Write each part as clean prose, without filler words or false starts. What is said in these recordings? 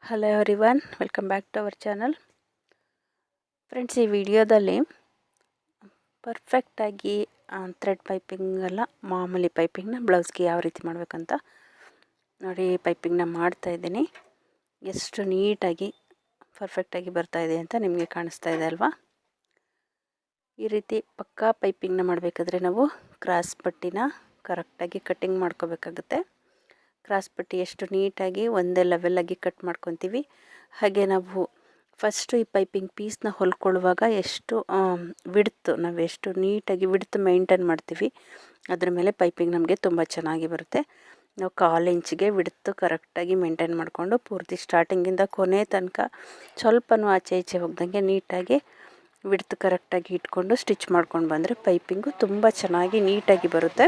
Hello everyone, welcome back to our channel. Friends, ಈ ವಿಡಿಯೋದಲ್ಲಿ ಪರ್ಫೆಕ್ಟಾಗಿ ಥ್ರೆಡ್ ಪೈಪಿಂಗ್ ಅಲ್ಲ, ಮಾಮೂಲಿ ಪೈಪಿಂಗ್ನ ಬ್ಲೌಸ್ಗೆ ಯಾವ ರೀತಿ ಮಾಡಬೇಕಂತ ನೋಡಿ. ಪೈಪಿಂಗ್ನ ಮಾಡ್ತಾಯಿದ್ದೀನಿ. ಎಷ್ಟು ನೀಟಾಗಿ ಪರ್ಫೆಕ್ಟಾಗಿ ಬರ್ತಾಯಿದೆ ಅಂತ ನಿಮಗೆ ಕಾಣಿಸ್ತಾ ಇದೆ ಅಲ್ವಾ. ಈ ರೀತಿ ಪಕ್ಕಾ ಪೈಪಿಂಗ್ನ ಮಾಡಬೇಕಾದ್ರೆ ನಾವು ಕ್ರಾಸ್ ಪಟ್ಟಿನ ಕರೆಕ್ಟಾಗಿ ಕಟ್ಟಿಂಗ್ ಮಾಡ್ಕೋಬೇಕಾಗುತ್ತೆ. ಕ್ರಾಸ್ ಪಟ್ಟಿ ಎಷ್ಟು ನೀಟಾಗಿ ಒಂದೇ ಲೆವೆಲಾಗಿ ಕಟ್ ಮಾಡ್ಕೊತೀವಿ. ಹಾಗೆ ನಾವು ಫಸ್ಟು ಈ ಪೈಪಿಂಗ್ ಪೀಸ್ನ ಹೊಲ್ಕೊಳ್ಳುವಾಗ ಎಷ್ಟು ನಾವು ಎಷ್ಟು ನೀಟಾಗಿ ವಿಡ್ತ್ ಮೇಂಟೈನ್ ಮಾಡ್ತೀವಿ, ಅದ್ರ ಮೇಲೆ ಪೈಪಿಂಗ್ ನಮಗೆ ತುಂಬ ಚೆನ್ನಾಗಿ ಬರುತ್ತೆ. ನಾವು 1/4 ಇಂಚಿಗೆ ವಿಡ್ತ್ ಕರೆಕ್ಟಾಗಿ ಮೇಂಟೈನ್ ಮಾಡಿಕೊಂಡು ಪೂರ್ತಿ ಸ್ಟಾರ್ಟಿಂಗಿಂದ ಕೊನೆ ತನಕ ಸ್ವಲ್ಪನೂ ಆಚೆ ಈಚೆ ಹೋಗ್ದಂಗೆ ನೀಟಾಗಿ ವಿಡ್ತ್ ಕರೆಕ್ಟಾಗಿ ಇಟ್ಕೊಂಡು ಸ್ಟಿಚ್ ಮಾಡ್ಕೊಂಡು ಬಂದರೆ ಪೈಪಿಂಗು ತುಂಬ ಚೆನ್ನಾಗಿ ನೀಟಾಗಿ ಬರುತ್ತೆ.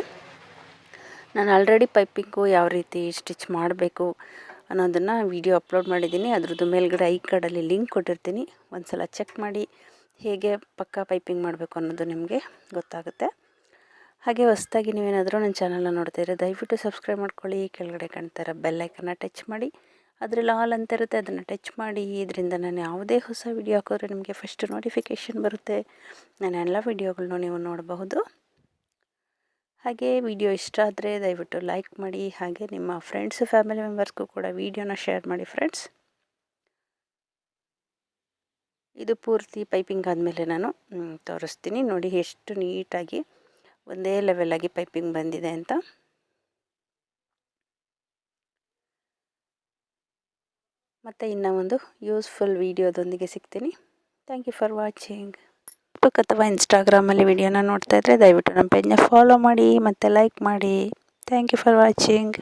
ನಾನು ಆಲ್ರೆಡಿ ಪೈಪಿಂಗು ಯಾವ ರೀತಿ ಸ್ಟಿಚ್ ಮಾಡಬೇಕು ಅನ್ನೋದನ್ನು ವಿಡಿಯೋ ಅಪ್ಲೋಡ್ ಮಾಡಿದ್ದೀನಿ. ಅದ್ರದ್ದು ಮೇಲ್ಗಡೆ ಐ ಕಾರ್ಡಲ್ಲಿ ಲಿಂಕ್ ಕೊಟ್ಟಿರ್ತೀನಿ. ಒಂದು ಸಲ ಚೆಕ್ ಮಾಡಿ ಹೇಗೆ ಪಕ್ಕಾ ಪೈಪಿಂಗ್ ಮಾಡಬೇಕು ಅನ್ನೋದು ನಿಮಗೆ ಗೊತ್ತಾಗುತ್ತೆ. ಹಾಗೆ ಹೊಸದಾಗಿ ನೀವೇನಾದರೂ ನನ್ನ ಚಾನಲ್ನ ನೋಡ್ತಾ ಇದ್ದರೆ ದಯವಿಟ್ಟು ಸಬ್ಸ್ಕ್ರೈಬ್ ಮಾಡ್ಕೊಳ್ಳಿ. ಕೆಳಗಡೆ ಕಾಣ್ತಾರ ಬೆಲ್ಲೈಕನ್ನ ಟಚ್ ಮಾಡಿ, ಅದರಲ್ಲಿ ಆಲ್ ಅಂತ ಇರುತ್ತೆ, ಅದನ್ನು ಟಚ್ ಮಾಡಿ. ಇದರಿಂದ ನಾನು ಯಾವುದೇ ಹೊಸ ವಿಡಿಯೋ ಹಾಕಿದ್ರೆ ನಿಮಗೆ ಫಸ್ಟ್ ನೋಟಿಫಿಕೇಷನ್ ಬರುತ್ತೆ. ನನ್ನ ಎಲ್ಲ ವಿಡಿಯೋಗಳನ್ನೂ ನೀವು ನೋಡಬಹುದು. ಹಾಗೆ ವಿಡಿಯೋ ಇಷ್ಟ ಆದರೆ ದಯವಿಟ್ಟು ಲೈಕ್ ಮಾಡಿ. ಹಾಗೆ ನಿಮ್ಮ ಫ್ರೆಂಡ್ಸ್ ಫ್ಯಾಮಿಲಿ ಮೆಂಬರ್ಸ್ಗೂ ಕೂಡ ವಿಡಿಯೋನ ಶೇರ್ ಮಾಡಿ ಫ್ರೆಂಡ್ಸ್. ಇದು ಪೂರ್ತಿ ಪೈಪಿಂಗ್ ಆದಮೇಲೆ ನಾನು ತೋರಿಸ್ತೀನಿ ನೋಡಿ ಎಷ್ಟು ನೀಟಾಗಿ ಒಂದೇ ಲೆವೆಲಾಗಿ ಪೈಪಿಂಗ್ ಬಂದಿದೆ ಅಂತ. ಮತ್ತು ಇನ್ನೂ ಒಂದು ಯೂಸ್ಫುಲ್ ವಿಡಿಯೋದೊಂದಿಗೆ ಸಿಗ್ತೀನಿ. Thank you for watching. Facebook ಅಥವಾ ಇನ್ಸ್ಟಾಗ್ರಾಮಲ್ಲಿ ವಿಡಿಯೋನ ನೋಡ್ತಾ ಇದ್ದರೆ ದಯವಿಟ್ಟು ನಮ್ಮ ಪೇಜ್ನ ಫಾಲೋ ಮಾಡಿ ಮತ್ತು ಲೈಕ್ ಮಾಡಿ. Thank you for watching.